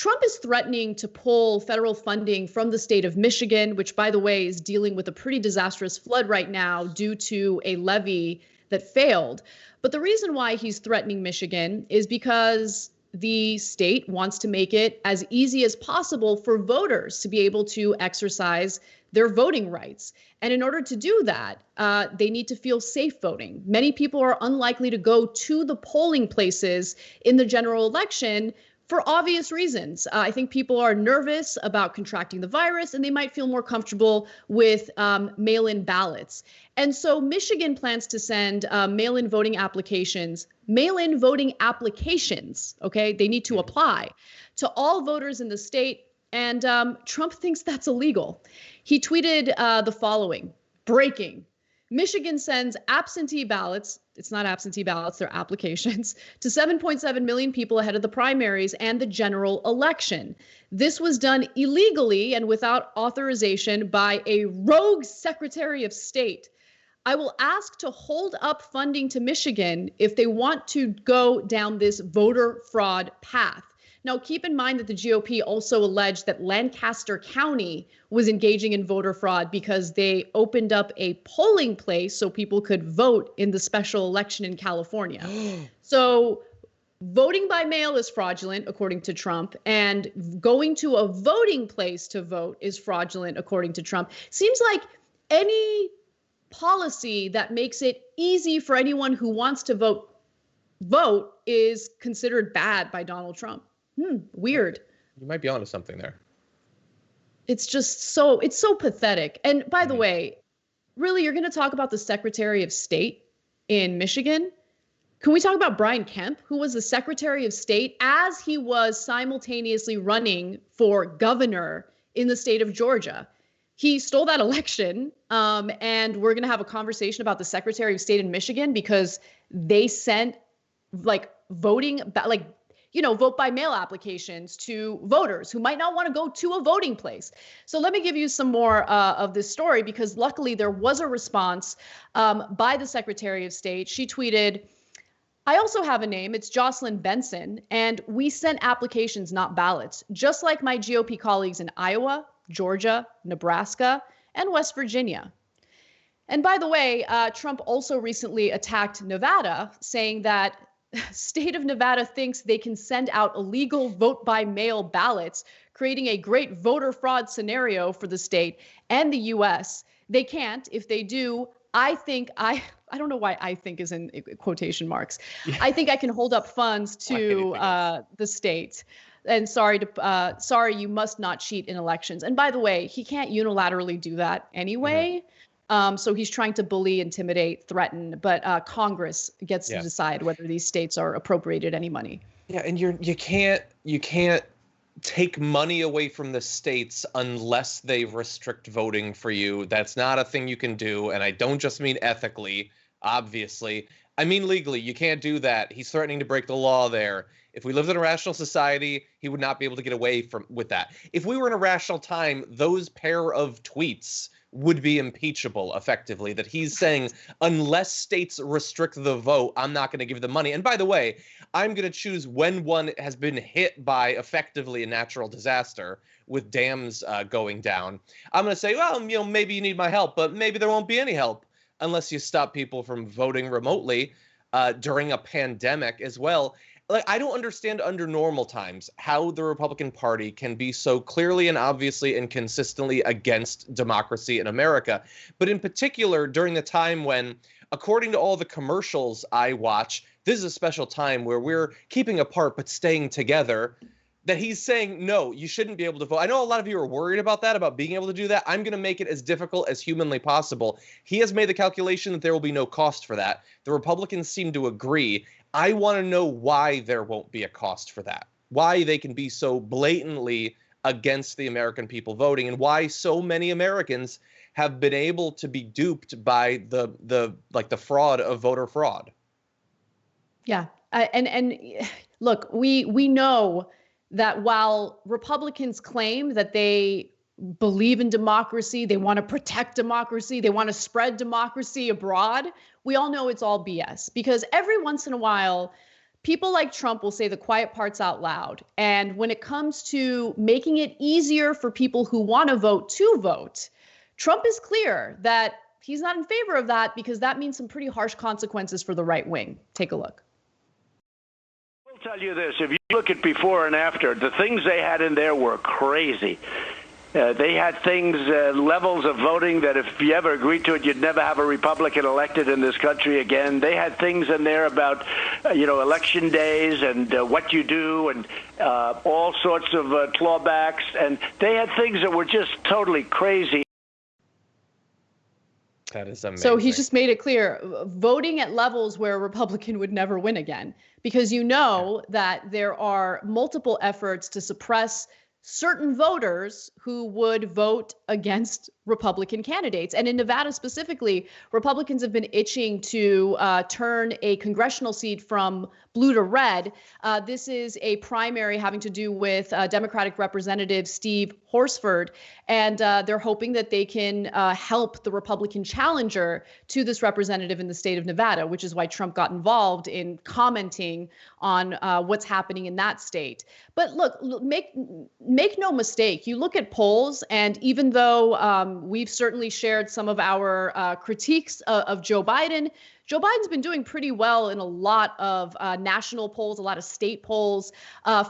Trump is threatening to pull federal funding from the state of Michigan, which, by the way, is dealing with a pretty disastrous flood right now due to a levee that failed. But the reason why he's threatening Michigan is because the state wants to make it as easy as possible for voters to be able to exercise their voting rights. And in order to do that, they need to feel safe voting. Many people are unlikely to go to the polling places in the general election for obvious reasons. I think people are nervous about contracting the virus, and they might feel more comfortable with mail-in ballots. And so Michigan plans to send mail-in voting applications, okay? They need to apply to all voters in the state, and Trump thinks that's illegal. He tweeted the following: breaking. Michigan sends absentee ballots, it's not absentee ballots, they're applications, to 7.7 million people ahead of the primaries and the general election. This was done illegally and without authorization by a rogue Secretary of State. I will ask to hold up funding to Michigan if they want to go down this voter fraud path. Now, keep in mind that the GOP also alleged that Lancaster County was engaging in voter fraud because they opened up a polling place so people could vote in the special election in California. So voting by mail is fraudulent, according to Trump, and going to a voting place to vote is fraudulent, according to Trump. Seems like any policy that makes it easy for anyone who wants to vote is considered bad by Donald Trump. Weird. You might be onto something there. It's so pathetic. And by the way, really, you're going to talk about the Secretary of State in Michigan? Can we talk about Brian Kemp, who was the Secretary of State as he was simultaneously running for governor in the state of Georgia? He stole that election, and we're going to have a conversation about the Secretary of State in Michigan because they sent vote by mail applications to voters who might not want to go to a voting place. So let me give you some more of this story, because luckily there was a response by the Secretary of State. She tweeted, I also have a name. It's Jocelyn Benson, and we sent applications, not ballots, just like my GOP colleagues in Iowa, Georgia, Nebraska, and West Virginia. And by the way, Trump also recently attacked Nevada, saying that state of Nevada thinks they can send out illegal vote by mail ballots, creating a great voter fraud scenario for the state and the US. They can't. If they do, I don't know why I think is in quotation marks. Yeah. I think I can hold up funds to the state. And sorry, you must not cheat in elections. And by the way, he can't unilaterally do that anyway. So he's trying to bully, intimidate, threaten, but Congress gets to decide whether these states are appropriated any money. Yeah, and you can't take money away from the states unless they restrict voting for you. That's not a thing you can do, and I don't just mean ethically, obviously. I mean legally. You can't do that. He's threatening to break the law there. If we lived in a rational society, he would not be able to get away with that. If we were in a rational time, those pair of tweets would be impeachable, effectively, that he's saying, unless states restrict the vote, I'm not going to give them money. And by the way, I'm going to choose when one has been hit by effectively a natural disaster with dams going down. I'm going to say, well, maybe you need my help, but maybe there won't be any help unless you stop people from voting remotely during a pandemic as well. Like, I don't understand under normal times how the Republican Party can be so clearly and obviously and consistently against democracy in America. But in particular, during the time when, according to all the commercials I watch, this is a special time where we're keeping apart but staying together, that he's saying, no, you shouldn't be able to vote. I know a lot of you are worried about that, about being able to do that. I'm going to make it as difficult as humanly possible. He has made the calculation that there will be no cost for that. The Republicans seem to agree. I want to know why there won't be a cost for that, why they can be so blatantly against the American people voting, and why so many Americans have been able to be duped by the fraud of voter fraud. Yeah. And look, we know that while Republicans claim that they believe in democracy, they want to protect democracy, they want to spread democracy abroad, we all know it's all BS, because every once in a while, People like Trump will say the quiet parts out loud. And when it comes to making it easier for people who want to vote, Trump is clear that he's not in favor of that because that means some pretty harsh consequences for the right wing. Take a look. I'll tell you this. If you look at before and after, the things they had in there were crazy. They had things, levels of voting that if you ever agreed to it, you'd never have a Republican elected in this country again. They had things in there about, election days and what you do and all sorts of clawbacks. And they had things that were just totally crazy. That is amazing. So he's just made it clear, voting at levels where a Republican would never win again, because that there are multiple efforts to suppress certain voters who would vote against Republican candidates. And in Nevada specifically, Republicans have been itching to turn a congressional seat from blue to red. This is a primary having to do with Democratic Representative Steve Horsford. And they're hoping that they can help the Republican challenger to this representative in the state of Nevada, which is why Trump got involved in commenting on what's happening in that state. But look, make no mistake, you look at polls, and even though we've certainly shared some of our critiques of Joe Biden, Joe Biden's been doing pretty well in a lot of national polls, a lot of state polls.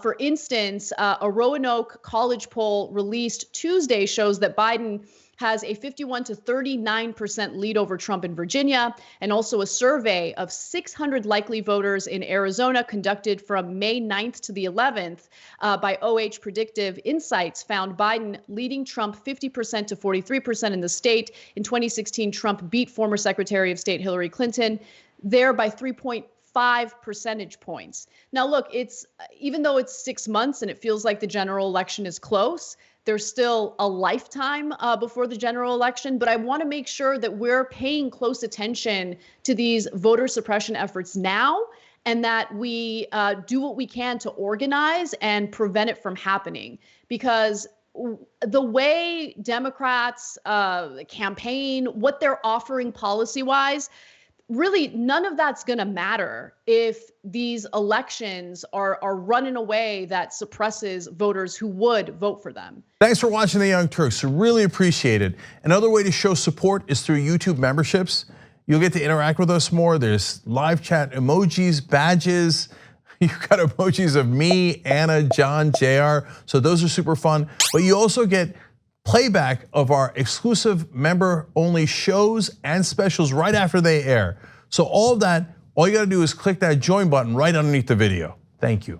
For instance, a Roanoke College poll released Tuesday shows that Biden has a 51 to 39% lead over Trump in Virginia, and also a survey of 600 likely voters in Arizona conducted from May 9th to the 11th by OH Predictive Insights found Biden leading Trump 50% to 43% in the state. In 2016, Trump beat former Secretary of State Hillary Clinton there by 3.5 percentage points. Now, look, even though it's 6 months and it feels like the general election is close, there's still a lifetime before the general election, but I want to make sure that we're paying close attention to these voter suppression efforts now, and that we do what we can to organize and prevent it from happening. Because the way Democrats campaign, what they're offering policy-wise, really, none of that's going to matter if these elections are run in a way that suppresses voters who would vote for them. Thanks for watching The Young Turks. Really appreciate it. Another way to show support is through YouTube memberships. You'll get to interact with us more. There's live chat emojis, badges. You've got emojis of me, Anna, John, JR. So those are super fun. But you also get playback of our exclusive member-only shows and specials right after they air. So all of that, all you gotta do is click that join button right underneath the video. Thank you.